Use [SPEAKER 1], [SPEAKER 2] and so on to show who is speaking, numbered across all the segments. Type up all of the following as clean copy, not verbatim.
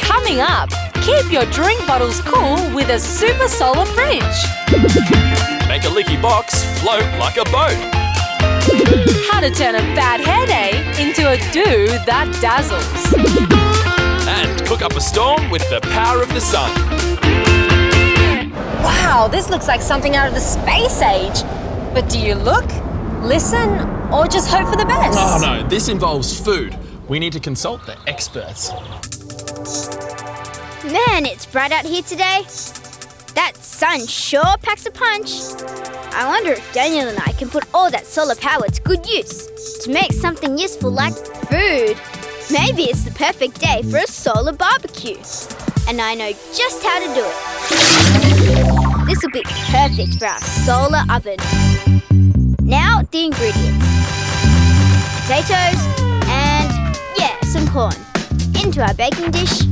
[SPEAKER 1] Coming up, keep your drink bottles cool with a super solar fridge.
[SPEAKER 2] Make a leaky box float like a boat.
[SPEAKER 1] How to turn a bad hair day into a do that dazzles.
[SPEAKER 2] And cook up a storm with the power of the sun.
[SPEAKER 3] Wow, this looks like something out of the space age. But do you look, listen, or just hope for the best?
[SPEAKER 2] Oh no, this involves food. We need to consult the experts.
[SPEAKER 4] Man, it's bright out here today. That sun sure packs a punch. I wonder if Daniel and I can put all that solar power to good use to make something useful like food. Maybe it's the perfect day for a solar barbecue. And I know just how to do it. This will be perfect for our solar oven. Now, the ingredients. Potatoes and, some corn. Into our baking dish.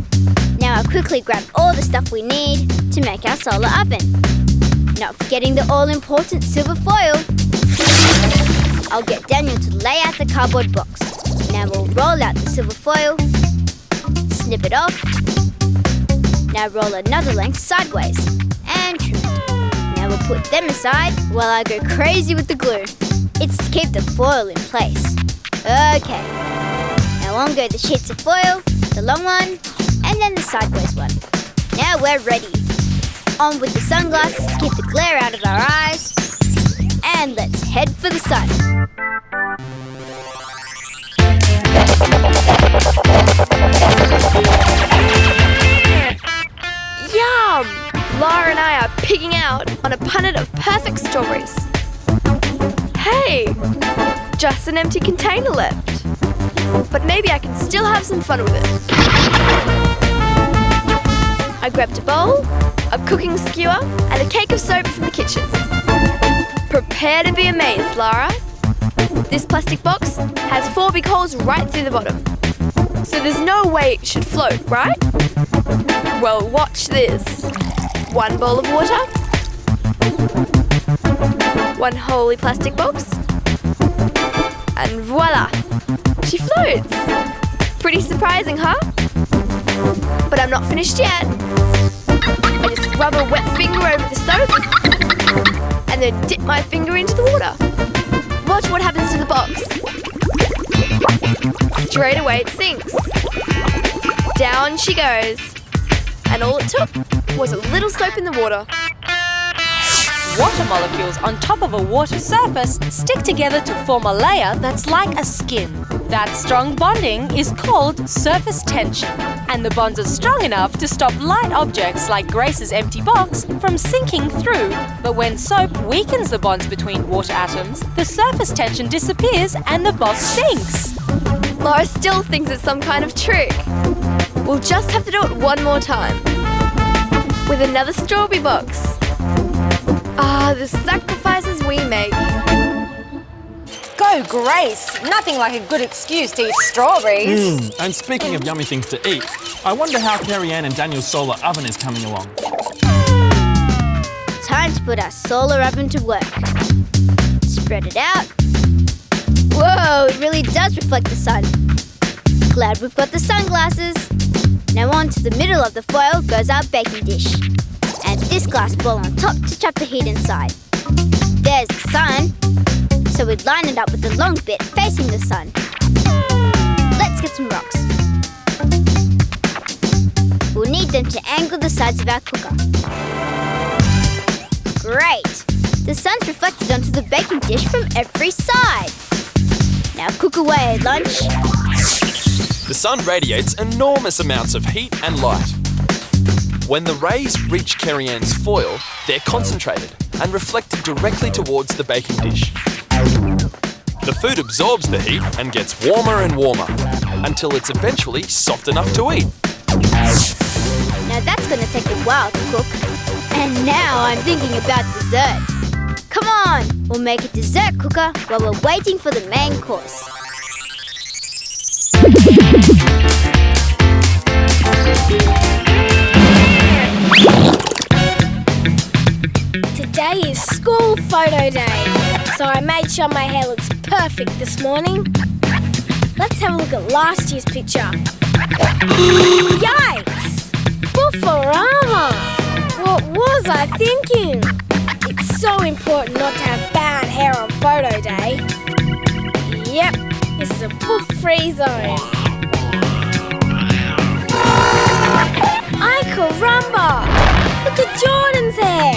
[SPEAKER 4] Now I'll quickly grab all the stuff we need to make our solar oven. Not forgetting the all-important silver foil. I'll get Daniel to lay out the cardboard box. Now we'll roll out the silver foil, snip it off. Now roll another length sideways and trim it. Now we'll put them aside while I go crazy with the glue. It's to keep the foil in place. Okay. Now on go the sheets of foil, the long one, and then the sideways one. Now we're ready. On with the sunglasses to keep the glare out of our eyes. And let's head for the sun.
[SPEAKER 5] Yum! Laura and I are pigging out on a punnet of perfect strawberries. Hey! Just an empty container left. But maybe I can still have some fun with it. I grabbed a bowl, a cooking skewer, and a cake of soap from the kitchen. Prepare to be amazed, Lara. This plastic box has 4 big holes right through the bottom. So there's no way it should float, right? Well, watch this. 1 bowl of water. 1 holy plastic box. And voila! She floats! Pretty surprising, huh? But I'm not finished yet. I just rub a wet finger over the soap and then dip my finger into the water. Watch what happens to the box. Straight away it sinks. Down she goes. And all it took was a little soap in the water.
[SPEAKER 1] Water molecules on top of a water surface stick together to form a layer that's like a skin. That strong bonding is called surface tension, and the bonds are strong enough to stop light objects like Grace's empty box from sinking through. But when soap weakens the bonds between water atoms, the surface tension disappears and the box sinks.
[SPEAKER 5] Laura still thinks it's some kind of trick. We'll just have to do it one more time. With another strawberry box. Ah, the sacrifices we make.
[SPEAKER 3] Go, Grace! Nothing like a good excuse to eat strawberries.
[SPEAKER 2] And speaking of yummy things to eat, I wonder how Carrie-Anne and Daniel's solar oven is coming along.
[SPEAKER 4] Time to put our solar oven to work. Spread it out. Whoa, it really does reflect the sun. Glad we've got the sunglasses. Now on to the middle of the foil goes our baking dish. And this glass bowl on top to trap the heat inside. There's the sun. So we'd line it up with the long bit facing the sun. Let's get some rocks. We'll need them to angle the sides of our cooker. Great! The sun's reflected onto the baking dish from every side. Now cook away, lunch.
[SPEAKER 2] The sun radiates enormous amounts of heat and light. When the rays reach Carrie-Anne's foil, they're concentrated and reflected directly towards the baking dish. The food absorbs the heat and gets warmer and warmer until it's eventually soft enough to eat.
[SPEAKER 4] Now that's going to take a while to cook. And now I'm thinking about dessert. Come on, we'll make a dessert cooker while we're waiting for the main course.
[SPEAKER 6] photo day, so I made sure my hair looks perfect this morning. Let's have a look at last year's picture. Yikes! Buffarama! What was I thinking? It's so important not to have bad hair on photo day. Yep, this is a poof-free zone. Ay caramba! Look at Jordan's hair!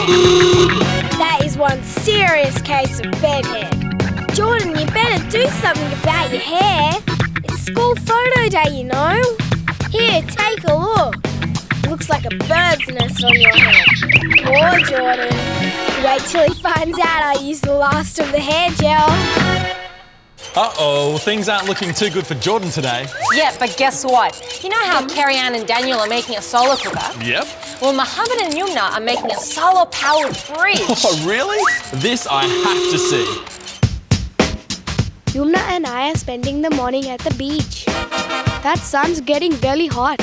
[SPEAKER 6] That is one serious case of bed hair. Jordan, you better do something about your hair. It's school photo day, you know. Here, take a look. Looks like a bird's nest on your head. Poor Jordan. Wait till he finds out I used the last of the hair gel.
[SPEAKER 7] Uh-oh, things aren't looking too good for Jordan today.
[SPEAKER 3] Yeah, but guess what? You know how Carrie-Anne and Daniel are making a solar cooker?
[SPEAKER 7] Yep.
[SPEAKER 3] Well, Mohammed and Yumna are making a solar-powered fridge.
[SPEAKER 7] Oh, really? This I have to see.
[SPEAKER 8] Yumna and I are spending the morning at the beach. That sun's getting really hot.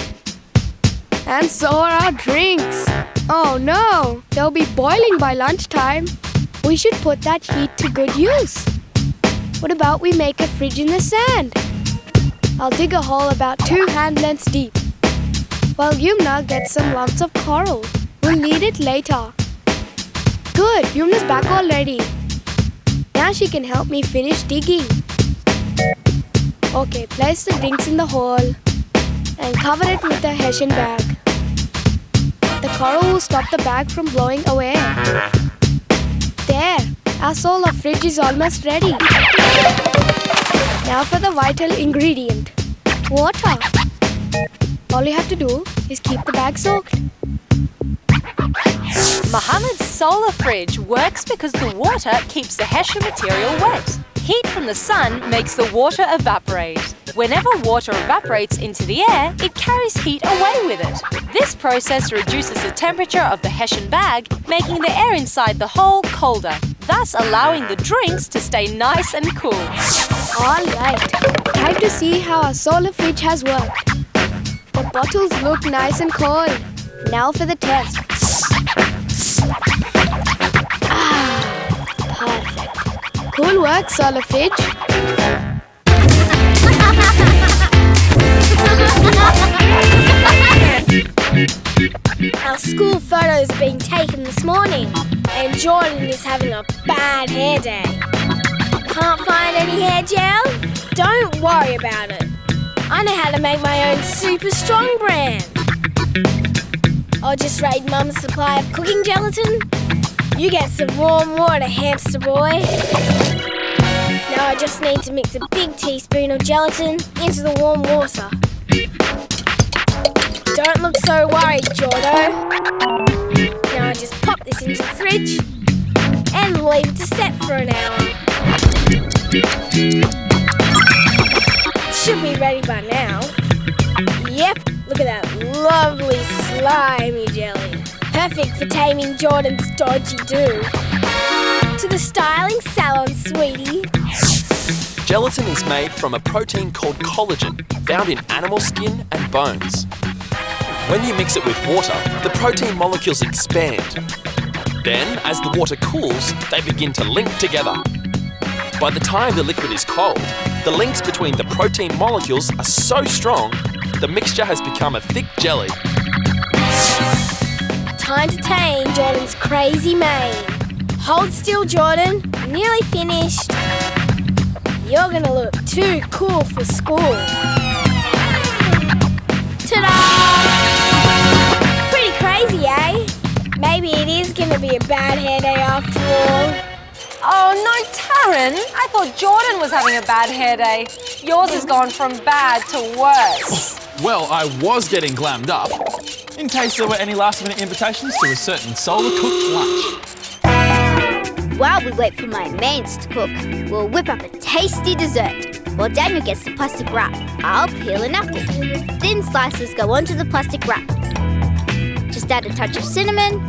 [SPEAKER 8] And so are our drinks. Oh no, they'll be boiling by lunchtime. We should put that heat to good use. What about we make a fridge in the sand? I'll dig a hole about 2 hand lengths deep, while Yumna gets some lumps of coral. We'll need it later. Good, Yumna's back already. Now she can help me finish digging. Okay, place the drinks in the hole and cover it with a hessian bag. The coral will stop the bag from blowing away. There, our solar fridge is almost ready. Now for the vital ingredient, water. All you have to do is keep the bag soaked.
[SPEAKER 1] Mohammed's solar fridge works because the water keeps the hessian material wet. Heat from the sun makes the water evaporate. Whenever water evaporates into the air, it carries heat away with it. This process reduces the temperature of the hessian bag, making the air inside the hole colder, thus allowing the drinks to stay nice and cool.
[SPEAKER 8] Alright, time to see how our solar fridge has worked. The bottles look nice and cold. Now for the test. Perfect. Cool work, solar fridge.
[SPEAKER 6] Our school photo is being taken this morning, and Jordan is having a bad hair day. Can't find any hair gel? Don't worry about it. I know how to make my own super strong brand. I'll just raid Mum's supply of cooking gelatin. You get some warm water, hamster boy. Now I just need to mix a big teaspoon of gelatin into the warm water. Don't look so worried, Jordo. Now I just pop this into the fridge and leave it to set for an hour. It should be ready by now. Yep, look at that lovely slimy jelly. Perfect for taming Jordan's dodgy do. To the styling salon, sweetie.
[SPEAKER 2] Gelatin is made from a protein called collagen, found in animal skin and bones. When you mix it with water, the protein molecules expand. Then, as the water cools, they begin to link together. By the time the liquid is cold, the links between the protein molecules are so strong, the mixture has become a thick jelly.
[SPEAKER 6] Time to tame Jordan's crazy mane. Hold still, Jordan. Nearly finished. You're gonna look too cool for school. Ta-da! Pretty crazy, eh? Maybe it is gonna be a bad hair day after all.
[SPEAKER 3] Oh no, Taryn! I thought Jordan was having a bad hair day. Yours has gone from bad to worse.
[SPEAKER 7] Well, I was getting glammed up, in case there were any last-minute invitations to a certain solar-cooked lunch.
[SPEAKER 4] While we wait for my mains to cook, we'll whip up a tasty dessert. While Daniel gets the plastic wrap, I'll peel an apple. Thin slices go onto the plastic wrap. Just add a touch of cinnamon.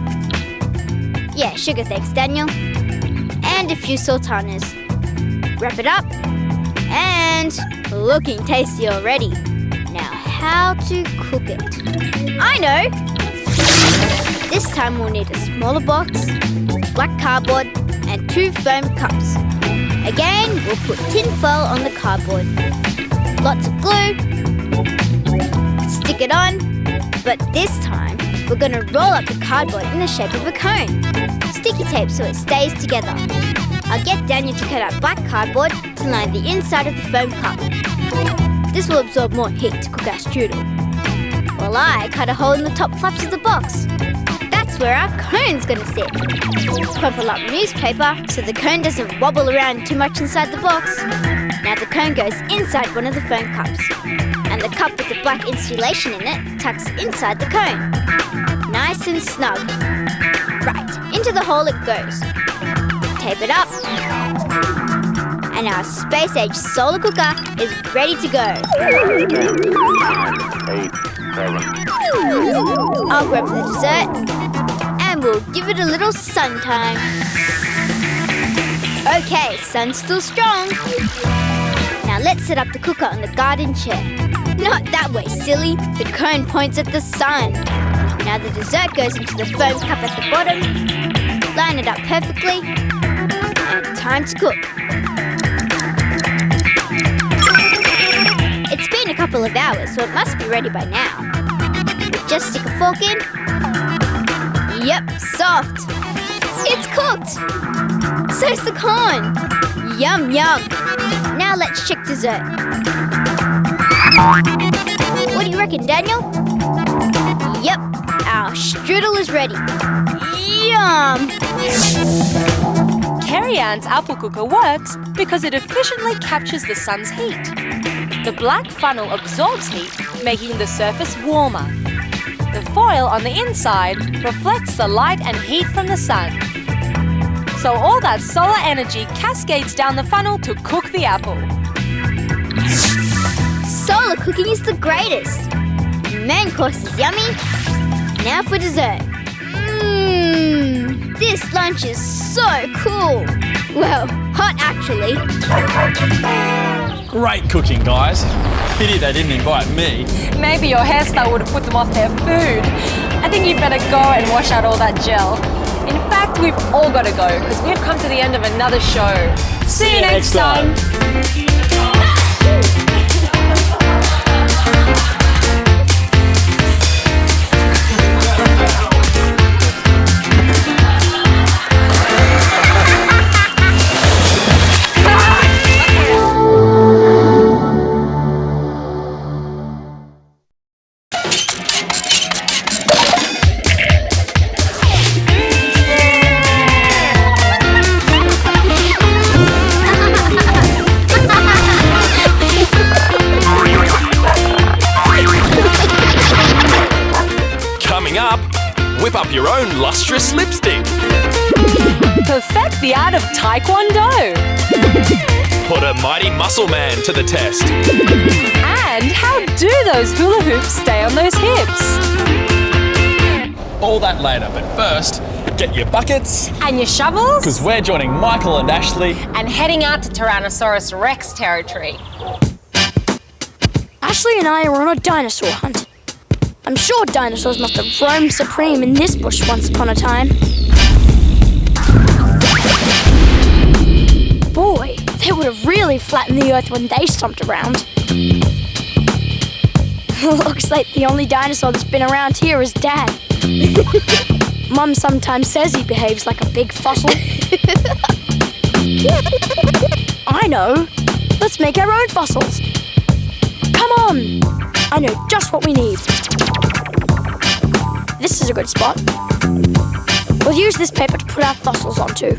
[SPEAKER 4] Yeah, sugar thanks, Daniel. And a few sultanas. Wrap it up. And looking tasty already. Now, how to cook it? I know! This time we'll need a smaller box, black cardboard, and 2 foam cups. Again, we'll put tin foil on the cardboard. Lots of glue. Stick it on. But this time, we're going to roll up the cardboard in the shape of a cone. Sticky tape so it stays together. I'll get Daniel to cut out black cardboard to line the inside of the foam cup. This will absorb more heat to cook our strudel. While I cut a hole in the top flaps of the box. That's where our cone's going to sit. Crumple up newspaper so the cone doesn't wobble around too much inside the box. Now the cone goes inside one of the foam cups. And the cup with the black insulation in it tucks inside the cone. Nice and snug. Right, into the hole it goes. Tape it up. And our space-age solar cooker is ready to go.
[SPEAKER 9] 10, 9, 8, 7.
[SPEAKER 4] I'll grab the dessert and we'll give it a little sun time. Okay, sun's still strong. Now let's set up the cooker on the garden chair. Not that way, silly. The cone points at the sun. Now the dessert goes into the foam cup at the bottom. Line it up perfectly. And time to cook. It's been a couple of hours, so it must be ready by now. We'll just stick a fork in. Yep, soft. It's cooked. So's the corn. Yum, yum. Now let's check dessert. What do you reckon, Daniel? Yep, our strudel is ready. Yum!
[SPEAKER 1] Kerry-Ann's apple cooker works because it efficiently captures the sun's heat. The black funnel absorbs heat, making the surface warmer. The foil on the inside reflects the light and heat from the sun. So all that solar energy cascades down the funnel to cook the apple.
[SPEAKER 4] Solar cooking is the greatest. Main course is yummy. Now for dessert. This lunch is so cool. Well, hot actually.
[SPEAKER 7] Great cooking, guys. Pity they didn't invite me.
[SPEAKER 3] Maybe your hairstyle would have put them off their food. I think you'd better go and wash out all that gel. In fact, we've all got to go because we've come to the end of another show. See you next time.
[SPEAKER 2] Whip up your own lustrous lipstick.
[SPEAKER 1] Perfect the art of Taekwondo.
[SPEAKER 2] Put a mighty muscle man to the test.
[SPEAKER 1] And how do those hula hoops stay on those hips?
[SPEAKER 7] All that later, but first, get your buckets.
[SPEAKER 3] And your shovels?
[SPEAKER 7] Because we're joining Michael and Ashley.
[SPEAKER 3] And heading out to Tyrannosaurus Rex territory.
[SPEAKER 8] Ashley and I are on a dinosaur hunt. I'm sure dinosaurs must have roamed supreme in this bush once upon a time. Boy, they would have really flattened the earth when they stomped around. Looks like the only dinosaur that's been around here is Dad. Mum sometimes says he behaves like a big fossil. I know. Let's make our own fossils. Come on. I know just what we need. This is a good spot. We'll use this paper to put our fossils onto.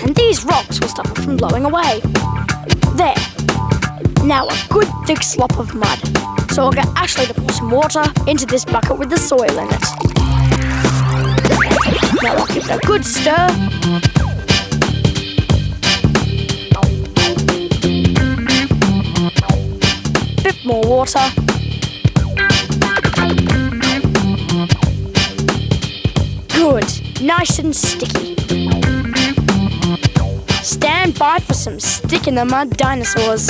[SPEAKER 8] And these rocks will stop them from blowing away. There. Now a good thick slop of mud. So I'll get Ashley to pour some water into this bucket with the soil in it. Now I'll give it a good stir. Bit more water. Good, nice and sticky. Stand by for some stick in the mud dinosaurs.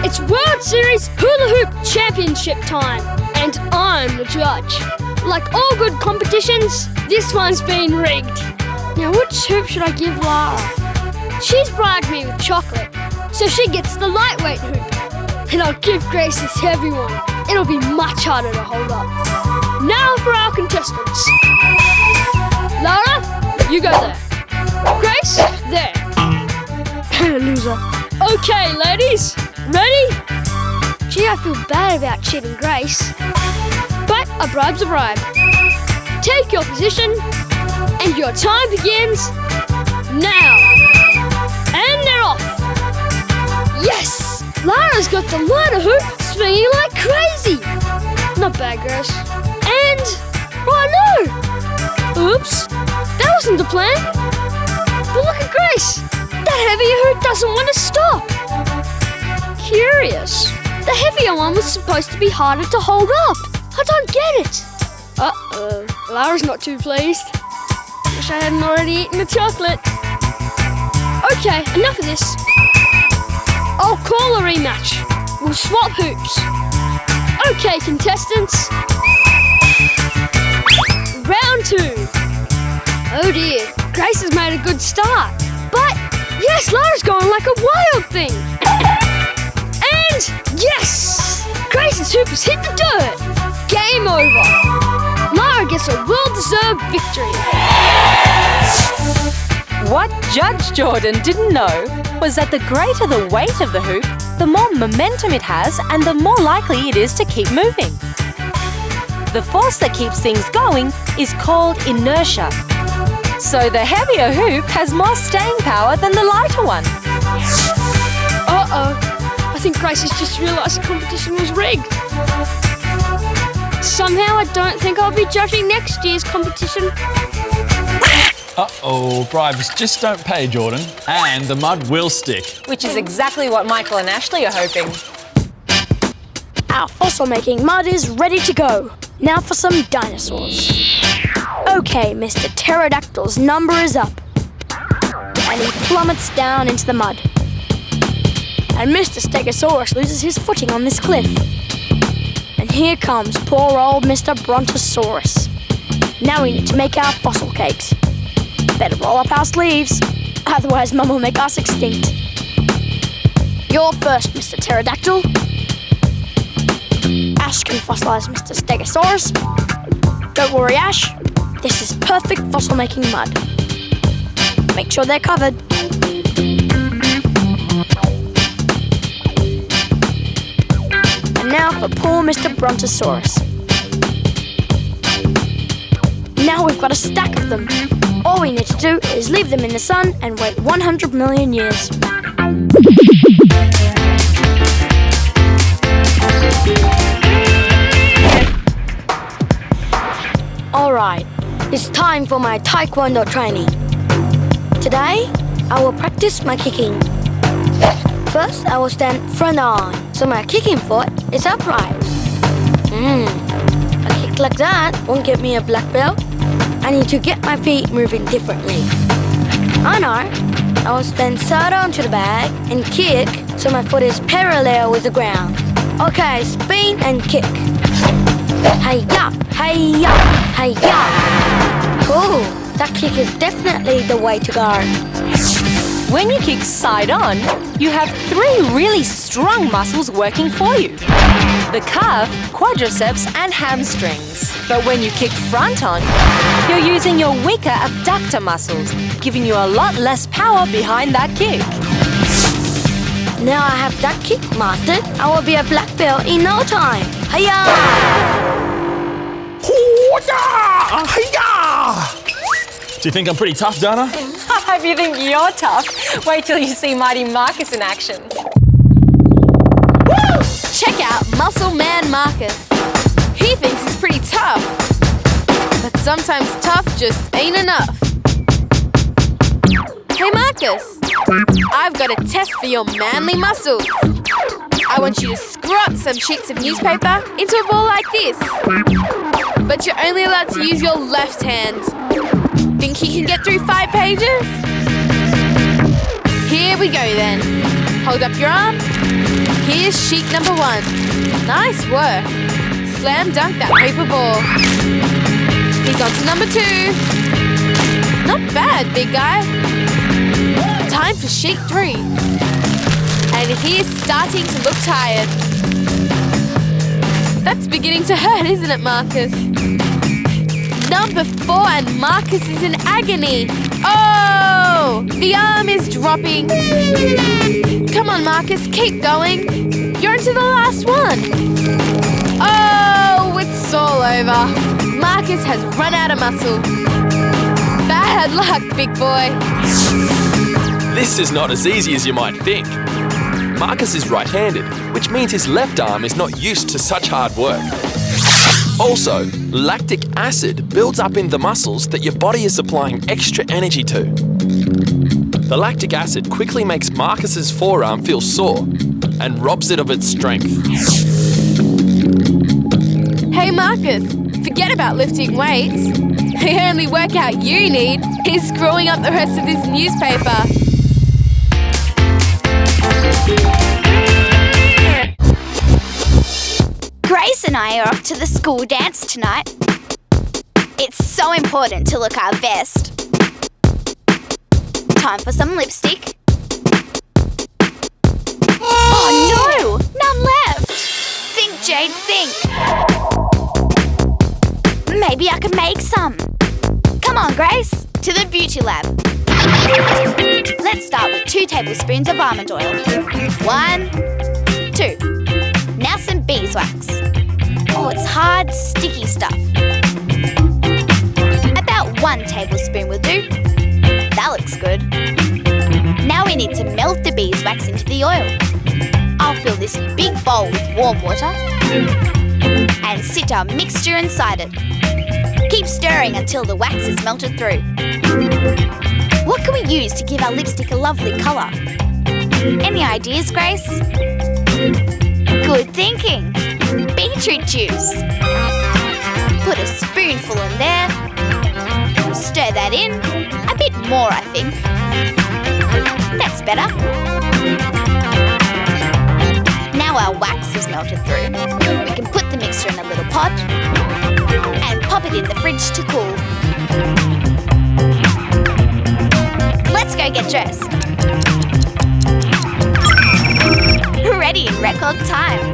[SPEAKER 8] It's World Series Hula Hoop Championship
[SPEAKER 6] championship time, and I'm the judge. Like all good competitions, this one's been rigged.
[SPEAKER 8] Now which hoop should I give Lara?
[SPEAKER 6] She's bribed me with chocolate, so she gets the lightweight hoop. And I'll give Grace this heavy one. It'll be much harder to hold up. Now for our contestants. Lara, you go there. Grace, there.
[SPEAKER 8] Loser.
[SPEAKER 6] Okay, ladies, ready?
[SPEAKER 8] Gee, I feel bad about cheating Grace.
[SPEAKER 6] But a bribe's a bribe. Take your position, and your time begins now. And they're off. Yes! Lara's got the Lana hoop swinging like crazy. Not bad, Grace. And... oh no! Oops, that wasn't the plan. But look at Grace. That heavier hoop doesn't want to stop. Curious. The heavier one was supposed to be harder to hold up. I don't get it. Uh-oh. Lara's not too pleased. Wish I hadn't already eaten the chocolate. Okay, enough of this. I'll call a rematch. We'll swap hoops. Okay, contestants. Round 2. Oh dear, Grace has made a good start. But, yes, Lara's going like a wild thing. And, yes! Grace's hoop has hit the dirt. Game over. Lara gets a well-deserved victory.
[SPEAKER 1] What Judge Jordan didn't know was that the greater the weight of the hoop, the more momentum it has and the more likely it is to keep moving. The force that keeps things going is called inertia. So the heavier hoop has more staying power than the lighter one.
[SPEAKER 6] Uh-oh. I think Grace has just realised the competition was rigged. Somehow I don't think I'll be judging next year's competition.
[SPEAKER 7] Uh-oh, bribes just don't pay, Jordan. And the mud will stick.
[SPEAKER 3] Which is exactly what Michael and Ashley are hoping.
[SPEAKER 10] Our fossil-making mud is ready to go. Now for some dinosaurs. Okay, Mr. Pterodactyl's number is up. And he plummets down into the mud. And Mr. Stegosaurus loses his footing on this cliff. And here comes poor old Mr. Brontosaurus. Now we need to make our fossil cakes. Better roll up our sleeves, otherwise Mum will make us extinct. You're first, Mr. Pterodactyl. Ash can fossilise Mr. Stegosaurus. Don't worry, Ash. This is perfect fossil-making mud. Make sure they're covered. And now for poor Mr. Brontosaurus. Now we've got a stack of them. All we need to do is leave them in the sun and wait 100 million years. Alright, it's time for my Taekwondo training. Today, I will practice my kicking. First, I will stand front on, so my kicking foot is upright. A kick like that won't get me a black belt. I need to get my feet moving differently. I know. I will stand side on to the bag and kick so my foot is parallel with the ground. Okay, spin and kick. Hi-ya, hi-ya, hi-ya. Cool. That kick is definitely the way to go.
[SPEAKER 1] When you kick side on, you have 3 really strong muscles working for you. The calf, quadriceps and hamstrings. But when you kick front on, you're using your weaker abductor muscles, giving you a lot less power behind that kick.
[SPEAKER 10] Now I have that kick mastered, I will be a black belt in no time. Hiya!
[SPEAKER 7] Do you think I'm pretty tough, Dana?
[SPEAKER 3] I hope you think you're tough. Wait till you see Mighty Marcus in action.
[SPEAKER 5] Woo! Check out Muscle Man Marcus. He thinks he's pretty tough. But sometimes tough just ain't enough. Hey Marcus, I've got a test for your manly muscles. I want you to screw up some sheets of newspaper into a ball like this. But you're only allowed to use your left hand. Think he can get through 5 pages? Here we go then. Hold up your arm. Here's sheet number 1. Nice work. Slam dunk that paper ball. He's on to number 2. Not bad, big guy. Time for sheet 3. And he's starting to look tired. That's beginning to hurt, isn't it, Marcus? Number 4 and Marcus is in agony. Oh! The arm is dropping. Come on, Marcus, keep going. You're into the last one. Oh, it's all over. Marcus has run out of muscle. Bad luck, big boy.
[SPEAKER 2] This is not as easy as you might think. Marcus is right-handed, which means his left arm is not used to such hard work. Also, lactic acid builds up in the muscles that your body is supplying extra energy to. The lactic acid quickly makes Marcus's forearm feel sore and robs it of its strength.
[SPEAKER 5] Hey Marcus, forget about lifting weights. The only workout you need is screwing up the rest of this newspaper.
[SPEAKER 4] Grace and I are off to the school dance tonight. It's so important to look our best. Time for some lipstick. Oh no! None left! Think, Jade, think. Maybe I can make some. Come on, Grace, to the beauty lab. Let's start with 2 tablespoons of almond oil. 1, 2. Now some beeswax. Oh, it's hard, sticky stuff. About 1 tablespoon will do. That looks good. Now we need to melt the beeswax into the oil. I'll fill this big bowl with warm water and sit our mixture inside it. Keep stirring until the wax is melted through. What can we use to give our lipstick a lovely colour? Any ideas, Grace? Good thinking. Beetroot juice. Put a spoonful in there. Stir that in. A bit more, I think. That's better. Now our wax is melted through. We can put the mixture in a little pot and pop it in the fridge to cool. Let's go get dressed. Ready in record time.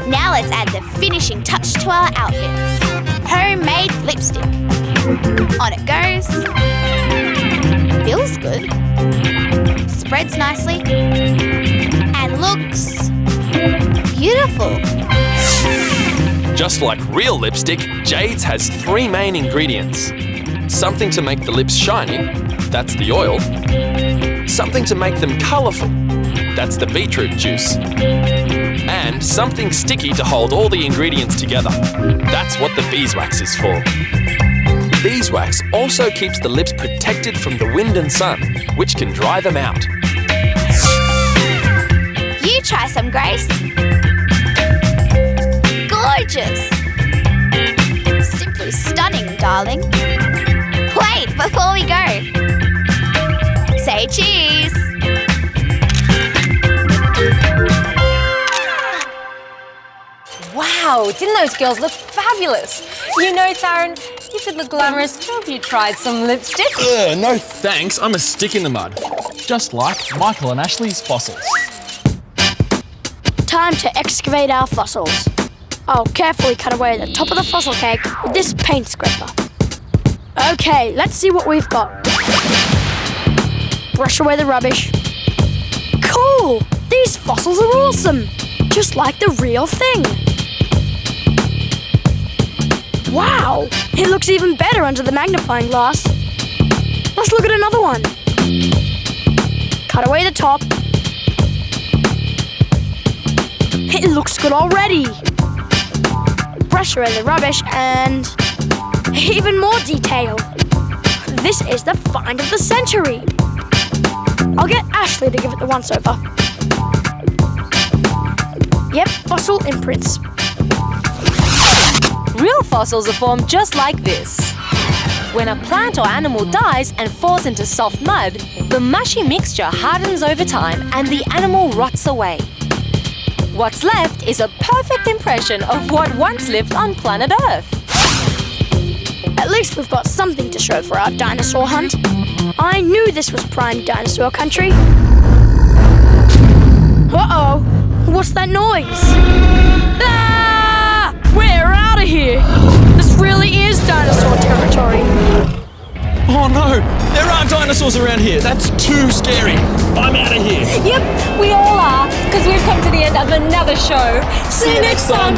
[SPEAKER 4] Now let's add the finishing touch to our outfits. Homemade lipstick. On it goes. Feels good. Spreads nicely. And looks beautiful.
[SPEAKER 2] Just like real lipstick, Jade's has 3 main ingredients. Something to make the lips shiny, that's the oil. Something to make them colourful, that's the beetroot juice. And something sticky to hold all the ingredients together. That's what the beeswax is for. Beeswax also keeps the lips protected from the wind and sun, which can dry them out.
[SPEAKER 4] You try some, Grace. Gorgeous. Simply stunning, darling. Wait, before we go. Say cheese.
[SPEAKER 3] Wow, didn't those girls look fabulous? You know, Taryn, you could look glamorous too if you tried some lipstick.
[SPEAKER 7] No thanks, I'm a stick in the mud. Just like Michael and Ashley's fossils.
[SPEAKER 10] Time to excavate our fossils. I'll carefully cut away the top of the fossil cake with this paint scraper. Okay, let's see what we've got. Brush away the rubbish. Cool! These fossils are awesome! Just like the real thing. Wow! It looks even better under the magnifying glass. Let's look at another one. Cut away the top. It looks good already. Brush away the rubbish and even more detail. This is the find of the century. I'll get Ashley to give it the once-over. Yep, fossil imprints.
[SPEAKER 1] Real fossils are formed just like this. When a plant or animal dies and falls into soft mud, the mushy mixture hardens over time and the animal rots away. What's left is a perfect impression of what once lived on planet Earth.
[SPEAKER 10] At least we've got something to show for our dinosaur hunt. I knew this was prime dinosaur country. Uh-oh, what's that noise? Ah! We're out of here! This really is dinosaur territory.
[SPEAKER 7] Oh no, there are dinosaurs around here. That's too scary. I'm out of here.
[SPEAKER 3] Yep, we all are, because we've come to the end of another show. See you next time.